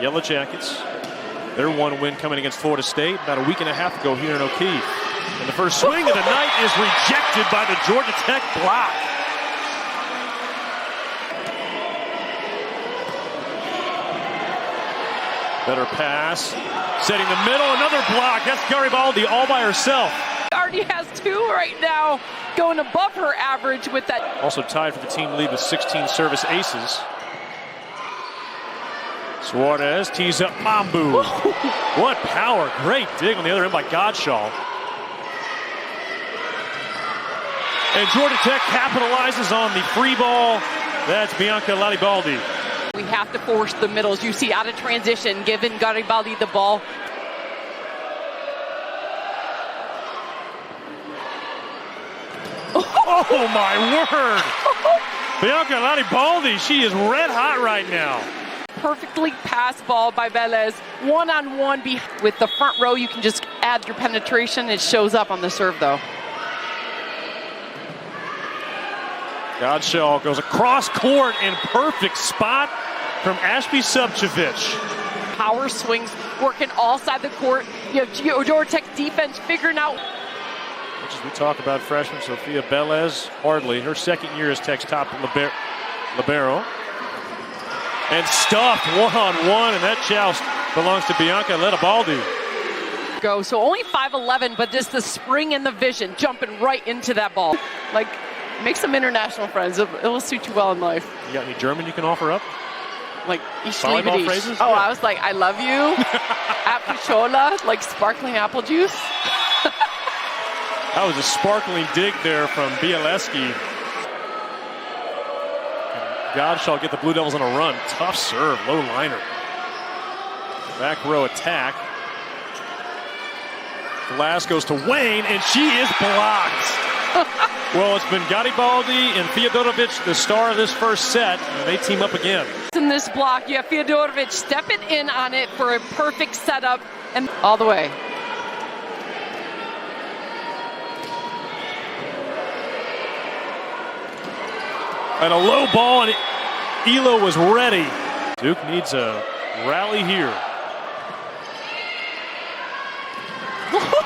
Yellow Jackets. Their one win coming against Florida State about a week and a half ago here in O'Keefe. And the first swing of the night is rejected by the Georgia Tech block. Better pass. Setting the middle, another block. That's Garibaldi all by herself. Already has 2 right now, going above her average with that. Also tied for the team lead with 16 service aces. Suarez tees up Mambu. What power. Great dig on the other end by Godshaw. And Georgia Tech capitalizes on the free ball. That's Bianca Latibaldi. We have to force the middles. You see out of transition, giving Garibaldi the ball. Oh my word! Bianca Latibaldi, she is red hot right now. Perfectly passed ball by Velez. One-on-one with the front row. You can just add your penetration. It shows up on the serve though. Godshaw goes across court in perfect spot from Ashby Subchevich. Power swings working all side the court. You have Georgia Tech defense figuring out. Much as we talk about freshman Sophia Velez, hardly. Her second year as Tech's top libero. And stuffed one-on-one, and that joust belongs to Bianca Latibaldi. So only 5'11", but just the spring and the vision, jumping right into that ball. Like, make some international friends. It will suit you well in life. You got any German you can offer up? Like, ich volleyball liebe dich. phrases? Oh, Yeah. I was like, I love you. Appichola, like sparkling apple juice. That was a sparkling dig there from Bialeski. Godshaw get the Blue Devils on a run. Tough serve, low liner. Back row attack. Glass goes to Wayne, and she is blocked. Well, it's been Garibaldi and Fyodorovic, the star of this first set, and they team up again. In this block, you have Fyodorovic stepping in on it for a perfect setup, and all the way. And a low ball, and Elo was ready. Duke needs a rally here.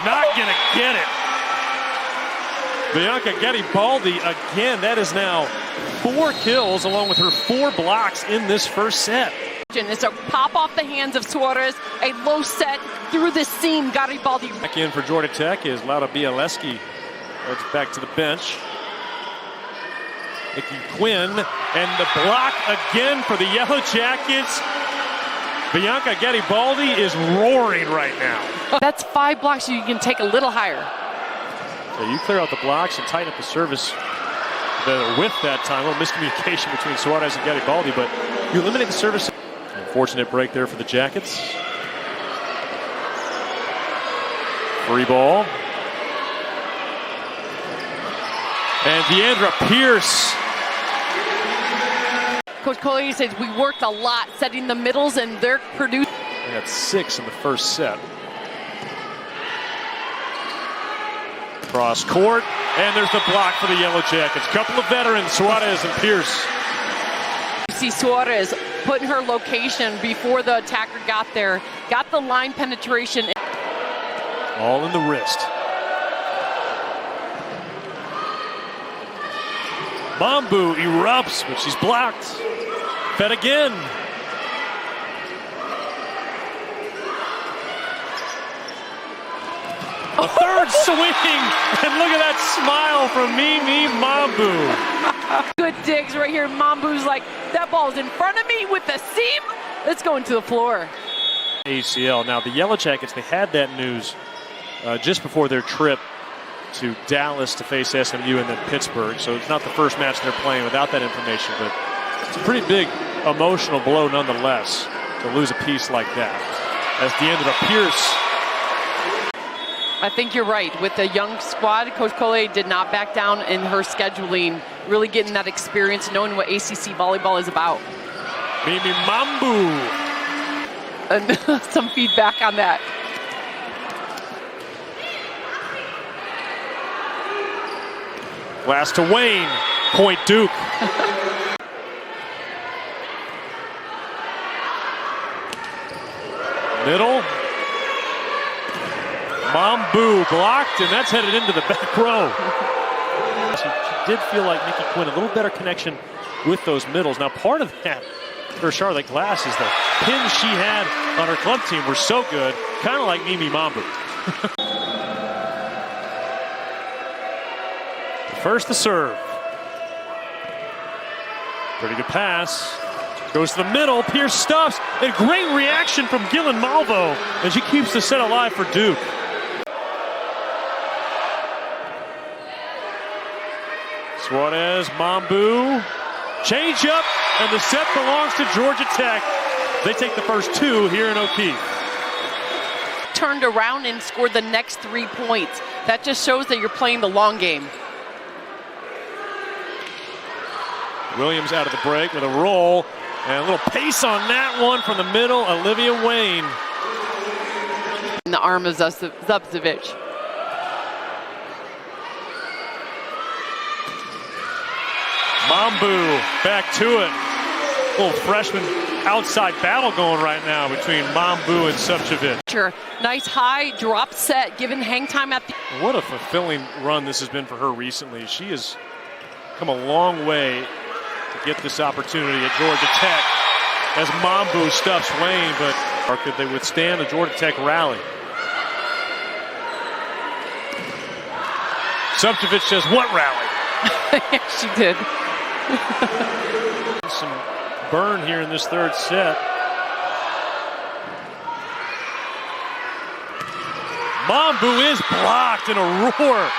Not gonna get it. Bianca Garibaldi again. That is now 4 kills along with her 4 blocks in this first set. It's a pop off the hands of Suarez, a low set through the seam. Garibaldi. Back in for Georgia Tech is Laura Bialeski. Heads back to the bench. Nikki Quinn, and the block again for the Yellow Jackets. Bianca Garibaldi is roaring right now. That's 5 blocks, so you can take a little higher. So you clear out the blocks and tighten up the service. The width that time, a little miscommunication between Suarez and Garibaldi, but you eliminate the service. Unfortunate break there for the Jackets. Free ball. And Deandra Pierce. Coach Coley says we worked a lot setting the middles, and they're producing. They had 6 in the first set. Cross court, and there's the block for the Yellow Jackets. Couple of veterans, Suarez and Pierce. You see Suarez putting her location before the attacker got there, got the line penetration. All in the wrist. Mambu erupts, but she's blocked. Fed again. A third swing, and look at that smile from Mimi Mambu. Good digs right here. Mambu's like, that ball's in front of me with the seam. Let's go into the floor. ACL. Now the Yellow Jackets, they had that news just before their trip to Dallas to face SMU and then Pittsburgh. So it's not the first match they're playing without that information, but it's a pretty big emotional blow nonetheless to lose a piece like that. As Deandra Pierce. I think you're right. With the young squad, Coach Coley did not back down in her scheduling, really getting that experience, knowing what ACC volleyball is about. Mimi Mambu. And some feedback on that. Glass to Wayne. Point Duke. Middle. Mambu blocked, and that's headed into the back row. She did feel like Nikki Quinn, a little better connection with those middles. Now, part of that for Charlotte Glass is the pins she had on her club team were so good, kind of like Mimi Mambu. First, the serve. Pretty good pass. Goes to the middle. Pierce stuffs. And great reaction from Gillen Malvo. And she keeps the set alive for Duke. Suarez, Mambu. Change up. And the set belongs to Georgia Tech. They take the first two here in O'Keefe. Turned around and scored the next 3 points. That just shows that you're playing the long game. Williams out of the break with a roll. And a little pace on that one from the middle, Olivia Wayne. In the arm of Zubcevic. Mambu back to it. Little freshman outside battle going right now between Mambu and Zubcevic. Sure. Nice high drop set, given hang time at the... What a fulfilling run this has been for her recently. She has come a long way to get this opportunity at Georgia Tech as Mambu stuffs Wayne, but or could they withstand the Georgia Tech rally? Zubcevic says, what rally? Yeah, she did. Some burn here in this third set. Mambu is blocked in a roar.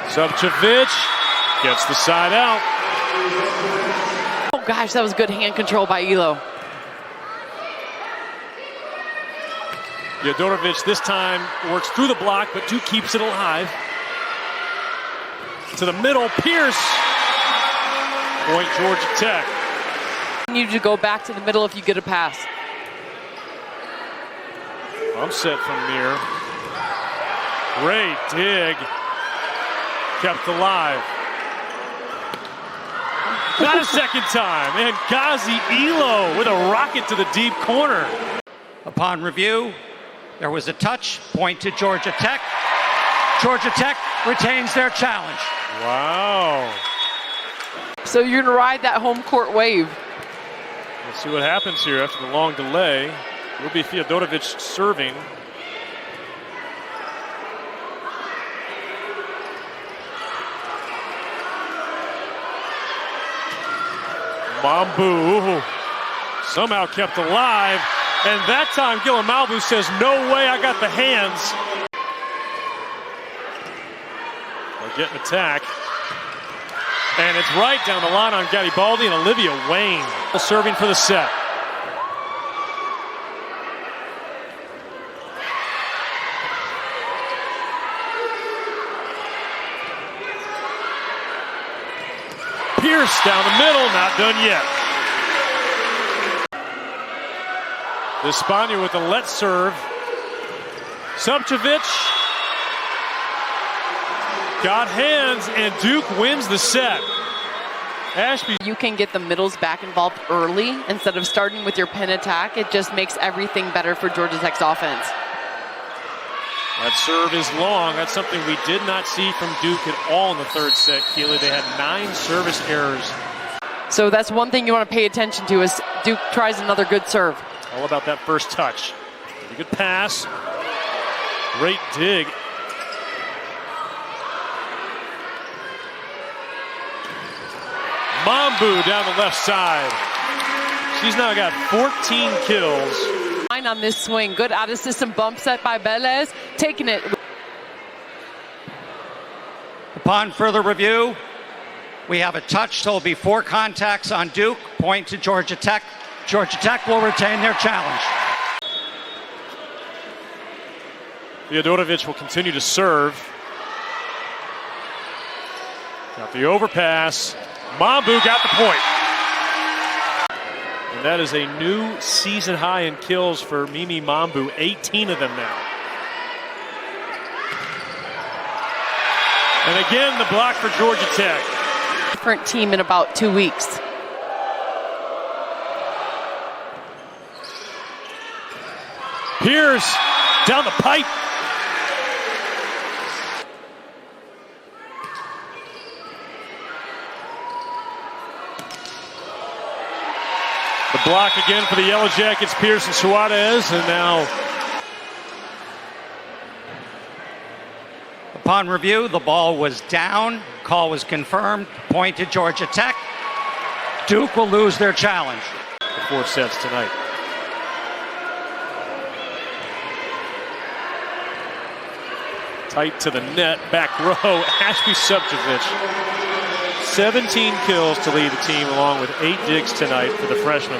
Zubcevic gets the side out. Oh gosh, that was good hand control by Elo. Yodorovic this time works through the block, but Duke keeps it alive. To the middle, Pierce. Point Georgia Tech. You need to go back to the middle if you get a pass. I'm set from Mir. Great dig. Kept alive. Not a second time. And Ghazi Elo with a rocket to the deep corner. Upon review, there was a touch, point to Georgia Tech. Georgia Tech retains their challenge. Wow. So you're going to ride that home court wave. Let's see what happens here after the long delay. It will be Fyodorovic serving. Mambu somehow kept alive, and that time Gillen Malvo says, no way, I got the hands. They're getting attack. And it's right down the line on Garibaldi and Olivia Wayne serving for the set. Pierce down the middle, not done yet. The Spaniard with the let serve. Zubcevic got hands, and Duke wins the set. Ashby. You can get the middles back involved early instead of starting with your pin attack. It just makes everything better for Georgia Tech's offense. That serve is long. That's something we did not see from Duke at all in the third set, Keely. They had 9 service errors. So that's one thing you want to pay attention to is Duke tries another good serve. All about that first touch. Pretty good pass. Great dig. Mambu down the left side. She's now got 14 kills. On this swing, good out of system bump set by Velez, taking it. Upon further review, we have a touch, so it'll be 4 contacts on Duke, point to Georgia Tech. Georgia Tech will retain their challenge. Fyodorovic will continue to serve. Got the overpass. Mambu got the point. And that is a new season high in kills for Mimi Mambu, 18 of them now. And again, the block for Georgia Tech. different team in about 2 weeks. Pierce down the pipe. The block again for the Yellow Jackets, Pierce and Suarez, and now Upon review, the ball was down. Call was confirmed. Point to Georgia Tech. Duke will lose their challenge. the 4 sets tonight. Tight to the net, back row, Ashby Subtovich. 17 kills to lead the team, along with 8 digs tonight for the freshman.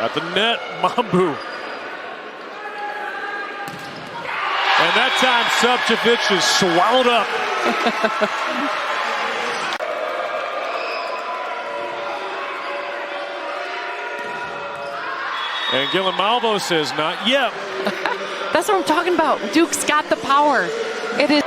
At the net, Mambu. And that time, Subtovich is swallowed up. And Gillen Malvo says, not yet. That's what I'm talking about. Duke's got the power. It is.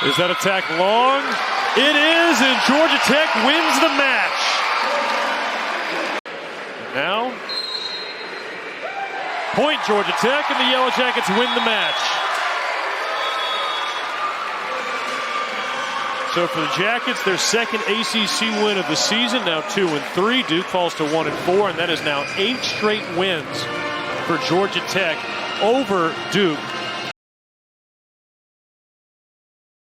Is that attack long? It is, and Georgia Tech wins the match. And now, point Georgia Tech, and the Yellow Jackets win the match. So for the Jackets, their second ACC win of the season, now 2-3. Duke falls to 1-4, and that is now 8 straight wins for Georgia Tech over Duke.